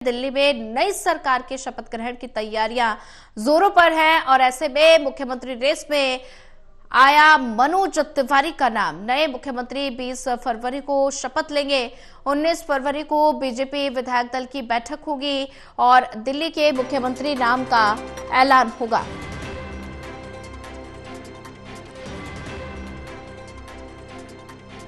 दिल्ली में नई सरकार के शपथ ग्रहण की तैयारियां जोरों पर है और ऐसे में मुख्यमंत्री रेस में आया मनोज तिवारी का नाम। नए मुख्यमंत्री 20 फरवरी को शपथ लेंगे। 19 फरवरी को बीजेपी विधायक दल की बैठक होगी और दिल्ली के मुख्यमंत्री नाम का ऐलान होगा।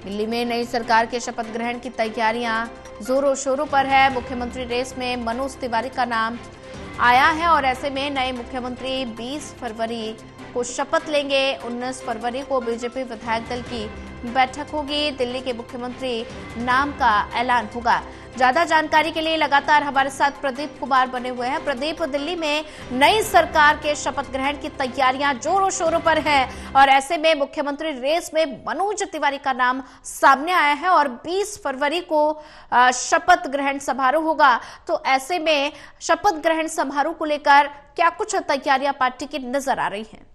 दिल्ली में नई सरकार के शपथ ग्रहण की तैयारियां जोरों शोरों पर है। मुख्यमंत्री रेस में मनोज तिवारी का नाम आया है और ऐसे में नए मुख्यमंत्री 20 फरवरी को शपथ लेंगे। 19 फरवरी को बीजेपी विधायक दल की बैठक होगी। दिल्ली के मुख्यमंत्री नाम का ऐलान होगा। ज्यादा जानकारी के लिए लगातार हमारे साथ प्रदीप कुमार बने हुए हैं। प्रदीप, दिल्ली में नई सरकार के शपथ ग्रहण की तैयारियां जोरों शोरों पर है और ऐसे में मुख्यमंत्री रेस में मनोज तिवारी का नाम सामने आया है और 20 फरवरी को शपथ ग्रहण समारोह होगा। तो ऐसे में शपथ ग्रहण समारोह को लेकर क्या कुछ तैयारियां पार्टी की नजर आ रही हैं?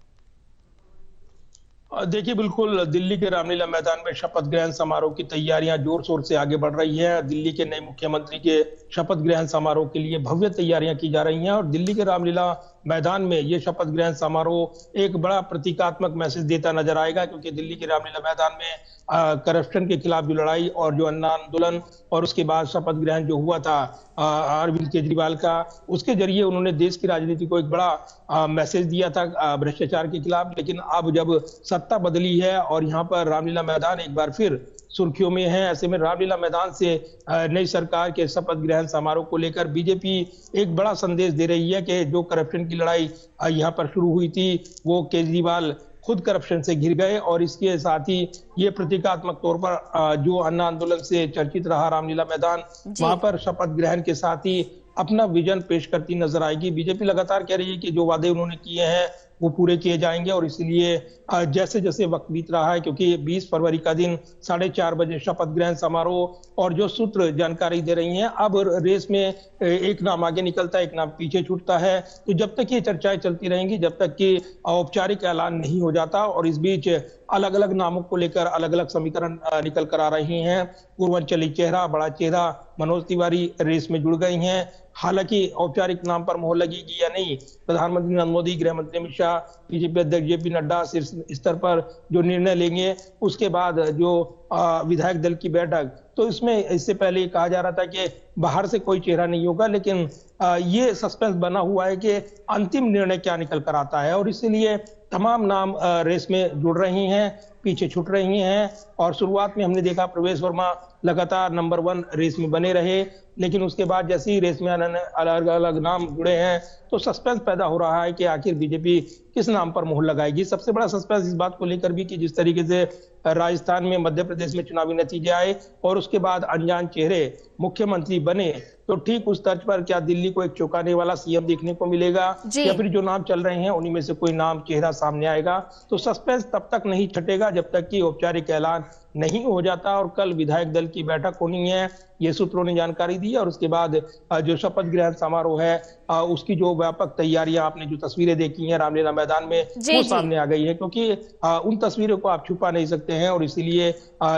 देखिए, बिल्कुल दिल्ली के रामलीला मैदान में शपथ ग्रहण समारोह की तैयारियां जोर शोर से आगे बढ़ रही हैं। दिल्ली के नए मुख्यमंत्री के शपथ ग्रहण समारोह के लिए भव्य तैयारियां की जा रही हैं और दिल्ली के रामलीला मैदान में ये शपथ ग्रहण समारोह एक बड़ा प्रतीकात्मक मैसेज देता नजर आएगा, क्योंकि दिल्ली के रामलीला मैदान में करप्शन के खिलाफ जो लड़ाई और जो अन्ना आंदोलन और उसके बाद शपथ ग्रहण जो हुआ था अरविंद केजरीवाल का, उसके जरिए उन्होंने देश की राजनीति को एक बड़ा मैसेज दिया था भ्रष्टाचार के खिलाफ। लेकिन अब जब सत्ता बदली है और यहाँ पर रामलीला मैदान एक बार फिर सुर्खियों में है, ऐसे में रामलीला मैदान से नई सरकार के शपथ ग्रहण समारोह को लेकर बीजेपी एक बड़ा संदेश दे रही है कि जो करप्शन की लड़ाई यहाँ पर शुरू हुई थी, वो केजरीवाल खुद करप्शन से घिर गए और इसके साथ ही ये प्रतीकात्मक तौर पर जो अन्ना आंदोलन से चर्चित रहा रामलीला मैदान, वहां पर शपथ ग्रहण के साथ ही अपना विजन पेश करती नजर आएगी। बीजेपी लगातार कह रही है कि जो वादे उन्होंने किए हैं वो पूरे किए जाएंगे और इसलिए जैसे जैसे वक्त बीत रहा है, क्योंकि 20 फरवरी का दिन 4:30 बजे शपथ ग्रहण समारोह और जो सूत्र जानकारी दे रही हैं, अब रेस में एक नाम आगे निकलता है, एक नाम पीछे छूटता है। तो जब तक ये चर्चाएं चलती रहेंगी, जब तक कि औपचारिक ऐलान नहीं हो जाता और इस बीच अलग अलग नामों को लेकर अलग अलग समीकरण निकल कर आ रही हैं। पूर्वांचली चेहरा, बड़ा चेहरा मनोज तिवारी रेस में जुड़ गई हैं। हालांकि औपचारिक नाम पर मोहर लगेगी या नहीं, प्रधानमंत्री नरेंद्र मोदी, गृह मंत्री अमित शाह, बीजेपी अध्यक्ष जेपी नड्डा शीर्ष स्तर पर जो निर्णय लेंगे, उसके बाद जो विधायक दल की बैठक, तो इसमें इससे पहले कहा जा रहा था कि बाहर से कोई चेहरा नहीं होगा, लेकिन ये सस्पेंस बना हुआ है कि अंतिम निर्णय क्या निकल कर आता है और इसीलिए तमाम नाम रेस में जुड़ रही हैं, पीछे छूट रही हैं। और शुरुआत में हमने देखा प्रवेश वर्मा लगातार नंबर 1 रेस में बने रहे, लेकिन उसके बाद जैसे ही रेस में अलग अलग नाम जुड़े हैं तो सस्पेंस पैदा हो रहा है कि आखिर बीजेपी किस नाम पर मोहर लगाएगी। सबसे बड़ा सस्पेंस इस बात को लेकर भी कि जिस तरीके से राजस्थान में, मध्य प्रदेश में चुनावी नतीजे आए और उसके बाद अनजान चेहरे मुख्यमंत्री बने, तो ठीक उस तर्ज पर क्या दिल्ली को एक चौंकाने वाला सीएम देखने को मिलेगा या फिर जो नाम चल रहे हैं उन्हीं में से कोई नाम चेहरा सामने आएगा। तो सस्पेंस तब तक नहीं छटेगा जब तक कि औपचारिक ऐलान नहीं हो जाता। और कल विधायक दल की बैठक होनी है, ये सूत्रों ने जानकारी दी और उसके बाद जो शपथ ग्रहण समारोह है उसकी जो व्यापक तैयारियां, आपने जो तस्वीरें देखी हैं रामलीला मैदान में, वो सामने आ गई है, क्योंकि उन तस्वीरों को आप छुपा नहीं सकते हैं और इसीलिए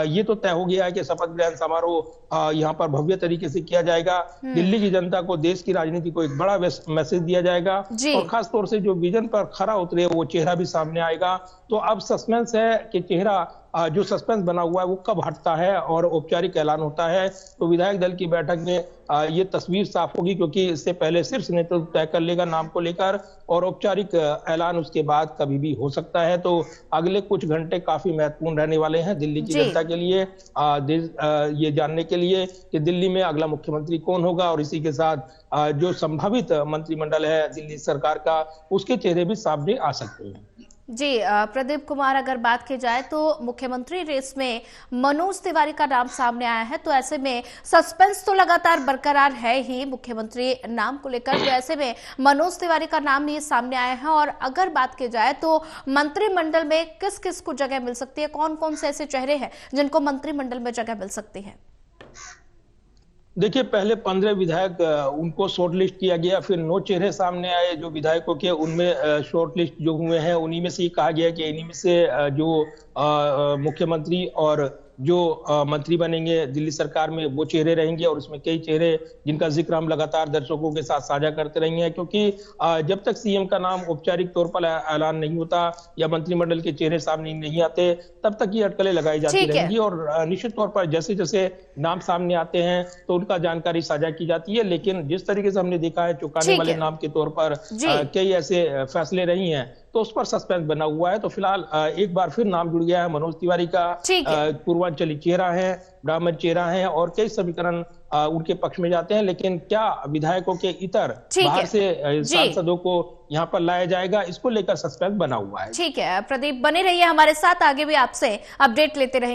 ये तो तय हो गया है कि शपथ ग्रहण समारोह यहाँ पर भव्य तरीके से किया जाएगा। दिल्ली की जनता को, देश की राजनीति को एक बड़ा मैसेज दिया जाएगा और खासतौर से जो विजन पर खरा उतरे वो चेहरा भी सामने आएगा। तो अब सस्पेंस है कि चेहरा जो सस्पेंस बना हुआ है वो कब हटता है और औपचारिक ऐलान होता है। तो विधायक दल की बैठक में ये तस्वीर साफ होगी, क्योंकि इससे पहले शीर्ष नेतृत्व तय कर लेगा नाम को लेकर और औपचारिक ऐलान उसके बाद कभी भी हो सकता है। तो अगले कुछ घंटे काफी महत्वपूर्ण रहने वाले हैं दिल्ली की जनता के लिए, ये जानने के लिए कि दिल्ली में अगला मुख्यमंत्री कौन होगा और इसी के साथ जो संभावित मंत्रिमंडल है दिल्ली सरकार का, उसके चेहरे भी सामने आ सकते हैं। जी प्रदीप कुमार, अगर बात की जाए तो मुख्यमंत्री रेस में मनोज तिवारी का नाम सामने आया है, तो ऐसे में सस्पेंस तो लगातार बरकरार है ही मुख्यमंत्री नाम को लेकर। तो ऐसे में मनोज तिवारी का नाम ये सामने आया है और अगर बात की जाए तो मंत्रिमंडल में किस किस को जगह मिल सकती है, कौन कौन से ऐसे चेहरे हैं जिनको मंत्रिमंडल में जगह मिल सकती है? देखिए, पहले 15 विधायक उनको शॉर्ट लिस्ट किया गया, फिर 9 चेहरे सामने आए जो विधायकों के, उनमें शॉर्ट लिस्ट जो हुए हैं उन्हीं में से कहा गया कि इन्हीं में से जो मुख्यमंत्री और जो मंत्री बनेंगे दिल्ली सरकार में वो चेहरे रहेंगे, और उसमें कई चेहरे जिनका जिक्र हम लगातार दर्शकों के साथ साझा करते रहेंगे, क्योंकि जब तक सीएम का नाम औपचारिक तौर पर ऐलान नहीं होता या मंत्रिमंडल के चेहरे सामने नहीं आते, तब तक ये अटकलें लगाई जाती रहेंगी। और निश्चित तौर पर जैसे जैसे नाम सामने आते हैं तो उनका जानकारी साझा की जाती है, लेकिन जिस तरीके से हमने देखा है चौंकाने वाले नाम के तौर पर कई ऐसे फैसले रही हैं, तो उस पर सस्पेंस बना हुआ है। तो फिलहाल एक बार फिर नाम जुड़ गया है मनोज तिवारी का। पूर्वांचली चेहरा है, ब्राह्मण चेहरा है, और कई समीकरण उनके पक्ष में जाते हैं, लेकिन क्या विधायकों के इतर बाहर से सांसदों को यहाँ पर लाया जाएगा, इसको लेकर सस्पेंस बना हुआ है। ठीक है प्रदीप, बने रहिए हमारे साथ, आगे भी आपसे अपडेट लेते रहेंगे।